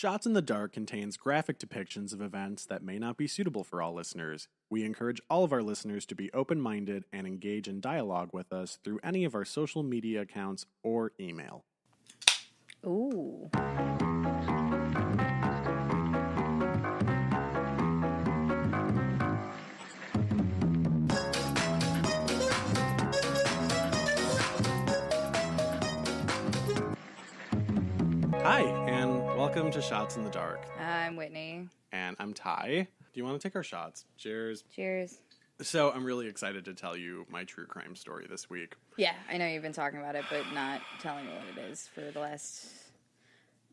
Shots in the Dark contains graphic depictions of events that may not be suitable for all listeners. We encourage all of our listeners to be open-minded and engage in dialogue with us through any of our social media accounts or email. Ooh. Hi, and welcome to Shots in the Dark. I'm Whitney. And I'm Ty. Do you want to take our shots? Cheers. Cheers. So I'm really excited to tell you my true crime story this week. Yeah, I know you've been talking about it, but not telling me what it is for the last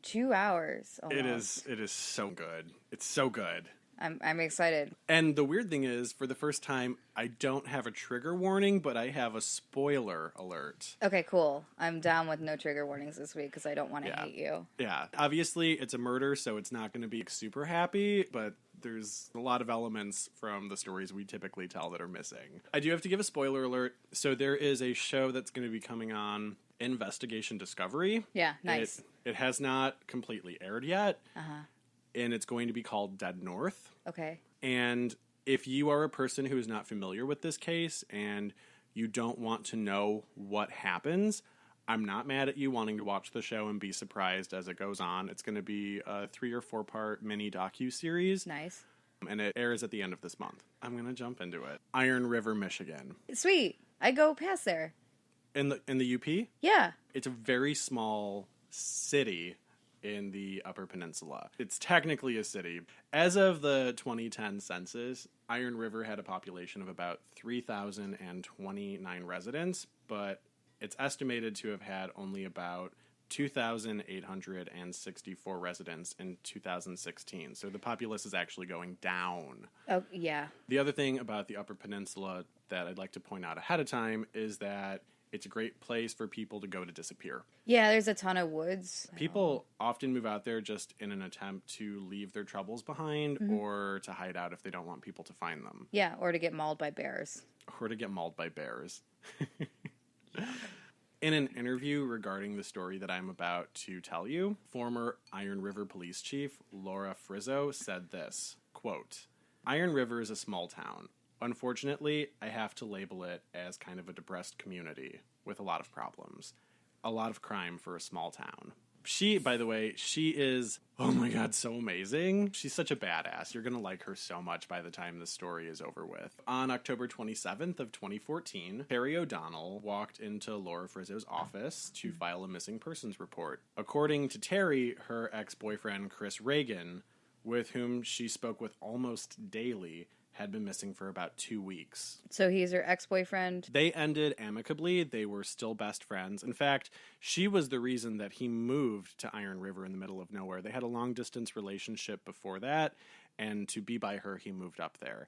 2 hours almost. It is so good. It's so good. I'm excited. And the weird thing is, for the first time, I don't have a trigger warning, but I have a spoiler alert. Okay, cool. I'm down with no trigger warnings this week because I don't want to hate you. Yeah. Obviously, it's a murder, so it's not going to be super happy, but there's a lot of elements from the stories we typically tell that are missing. I do have to give a spoiler alert. So there is a show that's going to be coming on, Investigation Discovery. Yeah, nice. It has not completely aired yet. Uh-huh. And it's going to be called Dead North. Okay. And if you are a person who is not familiar with this case and you don't want to know what happens, I'm not mad at you wanting to watch the show and be surprised as it goes on. It's going to be a 3 or 4 part mini docu-series. Nice. And it airs at the end of this month. I'm going to jump into it. Iron River, Michigan. Sweet. I go past there. In the UP? Yeah. It's a very small city in the Upper Peninsula. It's technically a city. As of the 2010 census, Iron River had a population of about 3,029 residents, but it's estimated to have had only about 2,864 residents in 2016. So the populace is actually going down. Oh, yeah. The other thing about the Upper Peninsula that I'd like to point out ahead of time is that it's a great place for people to go to disappear. Yeah, there's a ton of woods. People often move out there just in an attempt to leave their troubles behind or to hide out if they don't want people to find them. Yeah, or to get mauled by bears. In an interview regarding the story that I'm about to tell you, former Iron River Police Chief Laura Frizzo said this, quote, "Iron River is a small town. Unfortunately, I have to label it as kind of a depressed community with a lot of problems. A lot of crime for a small town." She, by the way, she is, oh my god, so amazing. She's such a badass. You're going to like her so much by the time this story is over with. On October 27th of 2014, Terry O'Donnell walked into Laura Frizzo's office to file a missing persons report. According to Terry, her ex-boyfriend, Chris Reagan, with whom she spoke with almost daily, had been missing for about 2 weeks. So he's her ex-boyfriend? They ended amicably. They were still best friends. In fact, she was the reason that he moved to Iron River in the middle of nowhere. They had a long-distance relationship before that, and to be by her, he moved up there.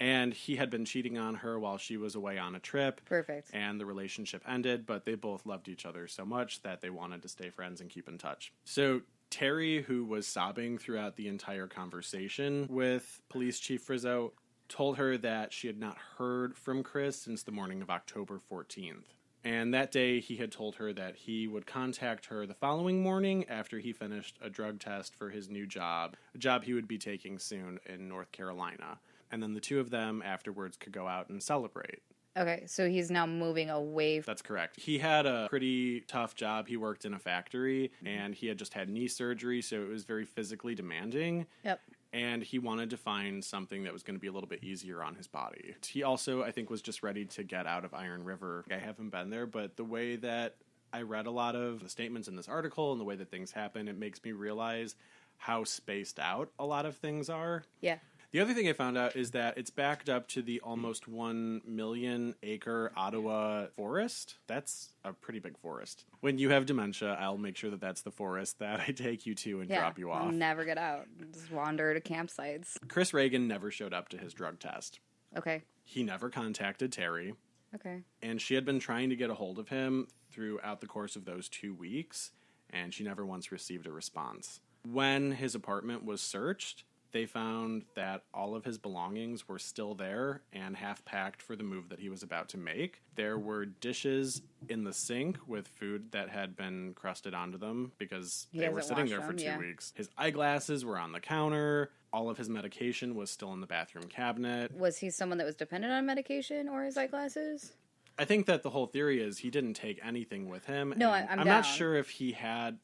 And he had been cheating on her while she was away on a trip. Perfect. And the relationship ended, but they both loved each other so much that they wanted to stay friends and keep in touch. So Terry, who was sobbing throughout the entire conversation with Police Chief Frizzo, told her that she had not heard from Chris since the morning of October 14th. And that day, he had told her that he would contact her the following morning after he finished a drug test for his new job, a job he would be taking soon in North Carolina. And then the two of them afterwards could go out and celebrate. Okay, so he's now moving away. That's correct. He had a pretty tough job. He worked in a factory, and he had just had knee surgery, so it was very physically demanding. Yep. And he wanted to find something that was going to be a little bit easier on his body. He also, I think, was just ready to get out of Iron River. I haven't been there, but the way that I read a lot of the statements in this article and the way that things happen, it makes me realize how spaced out a lot of things are. Yeah. The other thing I found out is that it's backed up to the almost 1 million acre Ottawa forest. That's a pretty big forest. When you have dementia, I'll make sure that that's the forest that I take you to and drop you off. I'll never get out. Just wander to campsites. Chris Reagan never showed up to his drug test. Okay. He never contacted Terry. Okay. And she had been trying to get a hold of him throughout the course of those 2 weeks, and she never once received a response. When his apartment was searched, They found that all of his belongings were still there and half packed for the move that he was about to make. There were dishes in the sink with food that had been crusted onto them because they were sitting there for 2 weeks. His eyeglasses were on the counter. All of his medication was still in the bathroom cabinet. Was he someone that was dependent on medication or his eyeglasses? I think that the whole theory is he didn't take anything with him. No, I'm down. Not sure if he had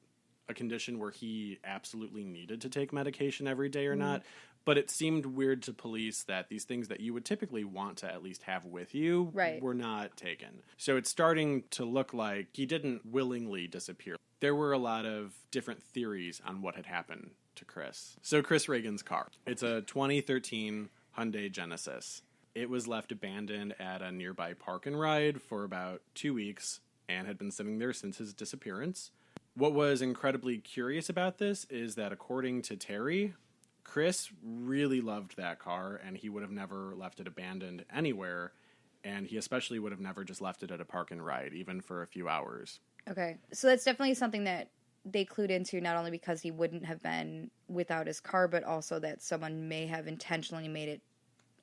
a condition where he absolutely needed to take medication every day or not, but it seemed weird to police that these things that you would typically want to at least have with you were not taken. So it's starting to look like he didn't willingly disappear. There were a lot of different theories on what had happened to Chris. So Chris Reagan's car. It's a 2013 Hyundai Genesis. It was left abandoned at a nearby park and ride for about 2 weeks and had been sitting there since his disappearance. What was incredibly curious about this is that according to Terry, Chris really loved that car and he would have never left it abandoned anywhere, and he especially would have never just left it at a park and ride, even for a few hours. Okay, so that's definitely something that they clued into, not only because he wouldn't have been without his car, but also that someone may have intentionally made it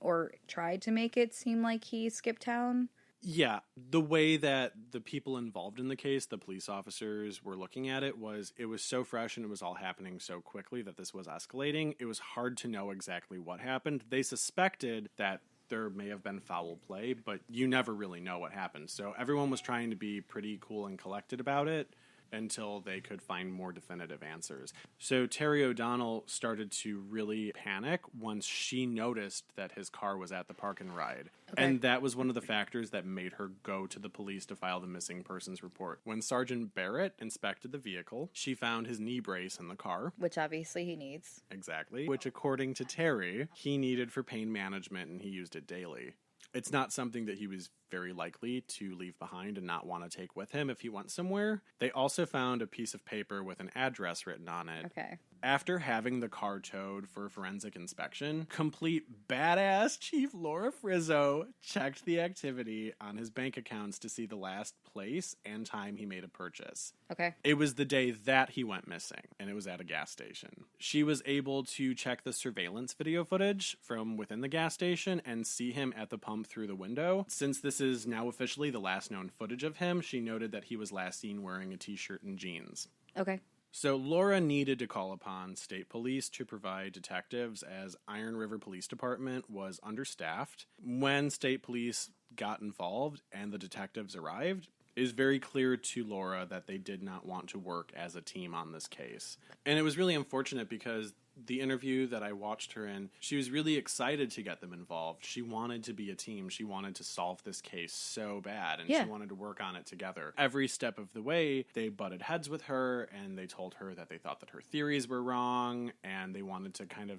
or tried to make it seem like he skipped town. Yeah, the way that the people involved in the case, the police officers, were looking at it was so fresh and it was all happening so quickly that this was escalating. It was hard to know exactly what happened. They suspected that there may have been foul play, but you never really know what happened. So everyone was trying to be pretty cool and collected about it until they could find more definitive answers. So Terry O'Donnell started to really panic once she noticed that his car was at the park and ride. Okay. And that was one of the factors that made her go to the police to file the missing persons report. When Sergeant Barrett inspected the vehicle, she found his knee brace in the car. Which obviously he needs. Exactly. Which, according to Terry, he needed for pain management and he used it daily. It's not something that he was very likely to leave behind and not want to take with him if he went somewhere. They also found a piece of paper with an address written on it. Okay. After having the car towed for forensic inspection, complete badass Chief Laura Frizzo checked the activity on his bank accounts to see the last place and time he made a purchase. Okay. It was the day that he went missing, and it was at a gas station. She was able to check the surveillance video footage from within the gas station and see him at the pump through the window. Since this is now officially the last known footage of him, she noted that he was last seen wearing a t-shirt and jeans. Okay. So Laura needed to call upon state police to provide detectives as Iron River Police Department was understaffed. When state police got involved and the detectives arrived, it was very clear to Laura that they did not want to work as a team on this case. And it was really unfortunate because the interview that I watched her in, she was really excited to get them involved. She wanted to be a team. She wanted to solve this case so bad, and she wanted to work on it together. Every step of the way, they butted heads with her, and they told her that they thought that her theories were wrong, and they wanted to kind of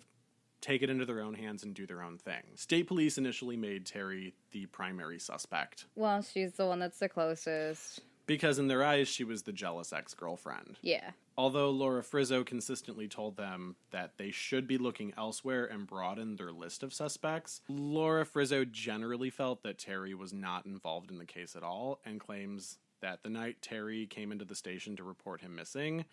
take it into their own hands and do their own thing. State police initially made Terry the primary suspect. Well, she's the one that's the closest. Because in their eyes, she was the jealous ex-girlfriend. Yeah. Although Laura Frizzo consistently told them that they should be looking elsewhere and broaden their list of suspects, Laura Frizzo generally felt that Terry was not involved in the case at all and claims that the night Terry came into the station to report him missing,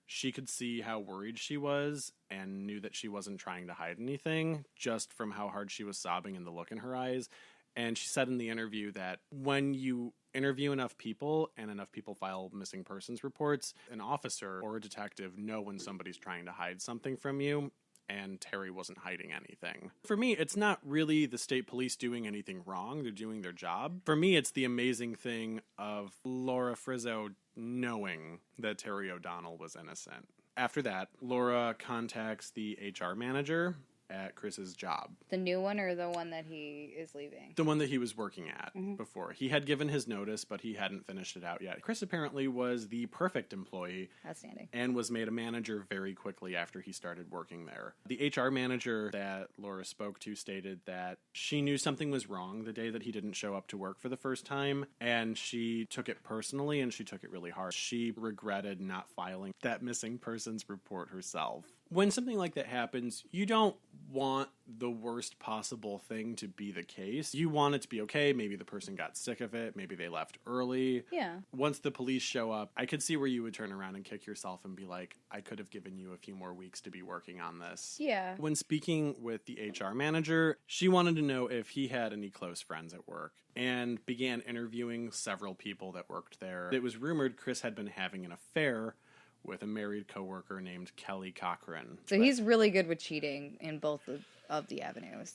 she could see how worried she was and knew that she wasn't trying to hide anything just from how hard she was sobbing and the look in her eyes. And she said in the interview that when you interview enough people and enough people file missing persons reports, an officer or a detective know when somebody's trying to hide something from you, and Terry wasn't hiding anything. For me, it's not really the state police doing anything wrong. They're doing their job. For me, it's the amazing thing of Laura Frizzo knowing that Terry O'Donnell was innocent. After that, Laura contacts the HR manager at Chris's job. The new one or the one that he is leaving? The one that he was working at before. He had given his notice, but he hadn't finished it out yet. Chris apparently was the perfect employee. Outstanding. And was made a manager very quickly after he started working there. The HR manager that Laura spoke to stated that she knew something was wrong the day that he didn't show up to work for the first time, and she took it personally and she took it really hard. She regretted not filing that missing persons report herself. when something like that happens, you don't want the worst possible thing to be the case. You want it to be okay. Maybe the person got sick of it. Maybe they left early. Yeah. Once the police show up, I could see where you would turn around and kick yourself and be like, I could have given you a few more weeks to be working on this. Yeah. When speaking with the HR manager, she wanted to know if he had any close friends at work and began interviewing several people that worked there. It was rumored Chris had been having an affair with a married coworker named Kelly Cochran. So he's really good with cheating in both of the avenues.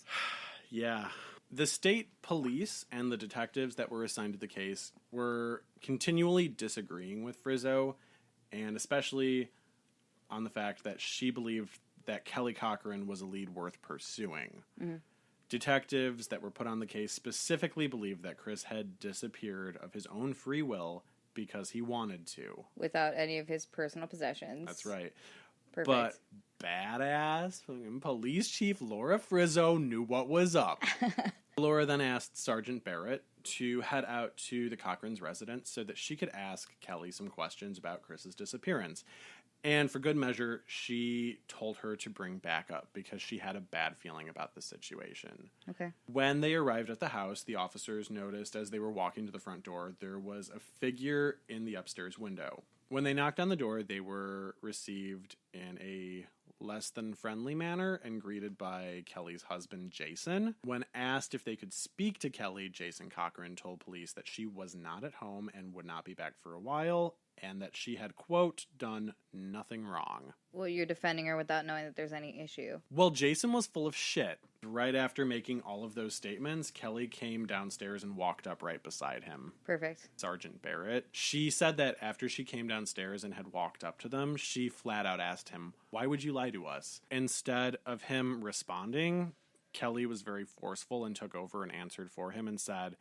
Yeah. The state police and the detectives that were assigned to the case were continually disagreeing with Frizzo, and especially on the fact that she believed that Kelly Cochran was a lead worth pursuing. Mm-hmm. Detectives that were put on the case specifically believed that Chris had disappeared of his own free will because he wanted to. Without any of his personal possessions. That's right. Perfect. But badass police chief Laura Frizzo knew what was up. Laura then asked Sergeant Barrett to head out to the Cochran's residence so that she could ask Kelly some questions about Chris's disappearance. And for good measure, she told her to bring backup because she had a bad feeling about the situation. Okay. When they arrived at the house, the officers noticed as they were walking to the front door, there was a figure in the upstairs window. When they knocked on the door, they were received in a less than friendly manner and greeted by Kelly's husband, Jason. When asked if they could speak to Kelly, Jason Cochran told police that she was not at home and would not be back for a while, and that she had, quote, done nothing wrong. Well, you're defending her without knowing that there's any issue. Well, Jason was full of shit. Right after making all of those statements, Kelly came downstairs and walked up right beside him. Perfect. Sergeant Barrett. She said that after she came downstairs and had walked up to them, she flat out asked him, "Why would you lie to us?" Instead of him responding, Kelly was very forceful and took over and answered for him and said,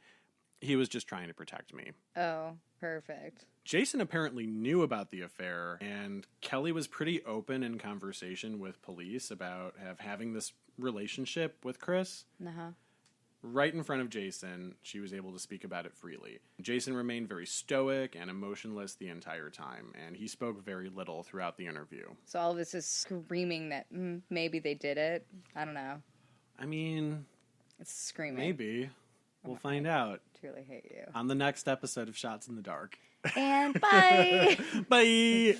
"He was just trying to protect me." Oh, perfect. Jason apparently knew about the affair, and Kelly was pretty open in conversation with police about having this relationship with Chris. Uh-huh. Right in front of Jason, she was able to speak about it freely. Jason remained very stoic and emotionless the entire time, and he spoke very little throughout the interview. So all of this is screaming that maybe they did it. I don't know. I mean... It's screaming. Maybe. We'll find out. I truly hate you. On the next episode of Shots in the Dark. And bye! Bye!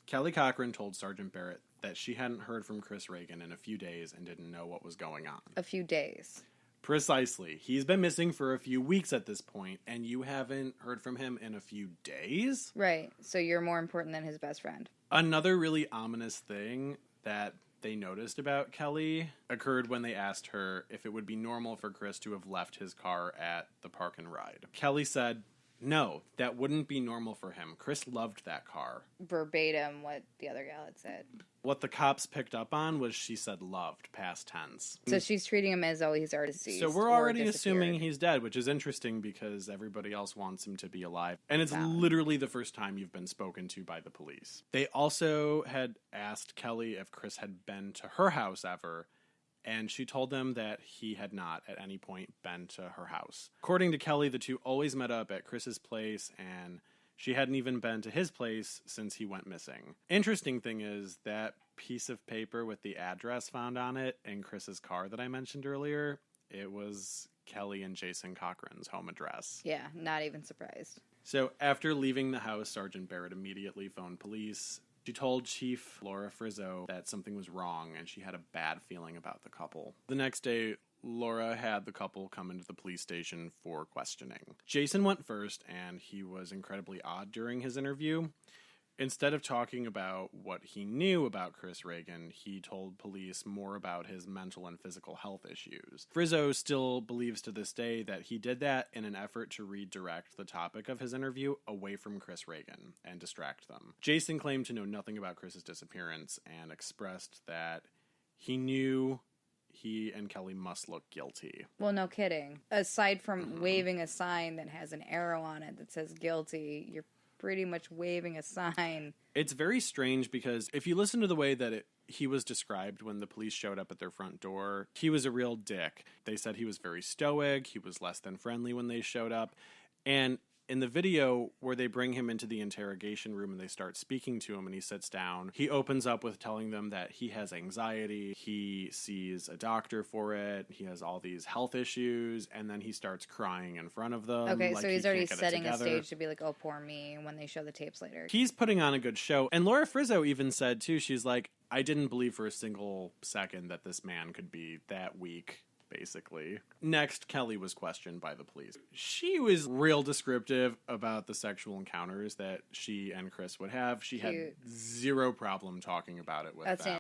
Kelly Cochran told Sergeant Barrett that she hadn't heard from Chris Reagan in a few days and didn't know what was going on. A few days. Precisely. He's been missing for a few weeks at this point, and you haven't heard from him in a few days? Right. So you're more important than his best friend. Another really ominous thing that they noticed about Kelly occurred when they asked her if it would be normal for Chris to have left his car at the park and ride. Kelly said, "No, that wouldn't be normal for him. Chris loved that car." Verbatim what the other gal had said. What the cops picked up on was she said loved, past tense. So she's treating him as though he's already deceased. So we're already assuming he's dead, which is interesting because everybody else wants him to be alive. And it's literally the first time you've been spoken to by the police. They also had asked Kelly if Chris had been to her house ever, and she told them that he had not at any point been to her house. According to Kelly, the two always met up at Chris's place, and she hadn't even been to his place since he went missing. Interesting thing is that piece of paper with the address found on it in Chris's car that I mentioned earlier, it was Kelly and Jason Cochran's home address. Yeah, not even surprised. So after leaving the house, Sergeant Barrett immediately phoned police. She told Chief Laura Frizzo that something was wrong and she had a bad feeling about the couple. The next day, Laura had the couple come into the police station for questioning. Jason went first, and he was incredibly odd during his interview. Instead of talking about what he knew about Chris Reagan, he told police more about his mental and physical health issues. Frizzo still believes to this day that he did that in an effort to redirect the topic of his interview away from Chris Reagan and distract them. Jason claimed to know nothing about Chris's disappearance and expressed that he knew he and Kelly must look guilty. Well, no kidding. Aside from waving a sign that has an arrow on it that says guilty, you're pretty much waving a sign. It's very strange because if you listen to the way that he was described when the police showed up at their front door, he was a real dick. They said he was very stoic, he was less than friendly when they showed up, and in the video where they bring him into the interrogation room and they start speaking to him and he sits down, he opens up with telling them that he has anxiety, he sees a doctor for it, he has all these health issues, and then he starts crying in front of them. Okay, like so he's he already can't get it setting a together. stage to be like, oh, poor me, when they show the tapes later. He's putting on a good show. And Laura Frizzo even said, too, she's like, I didn't believe for a single second that this man could be that weak, basically. Next, Kelly was questioned by the police. She was real descriptive about the sexual encounters that she and Chris would have. She had zero problem talking about it with them.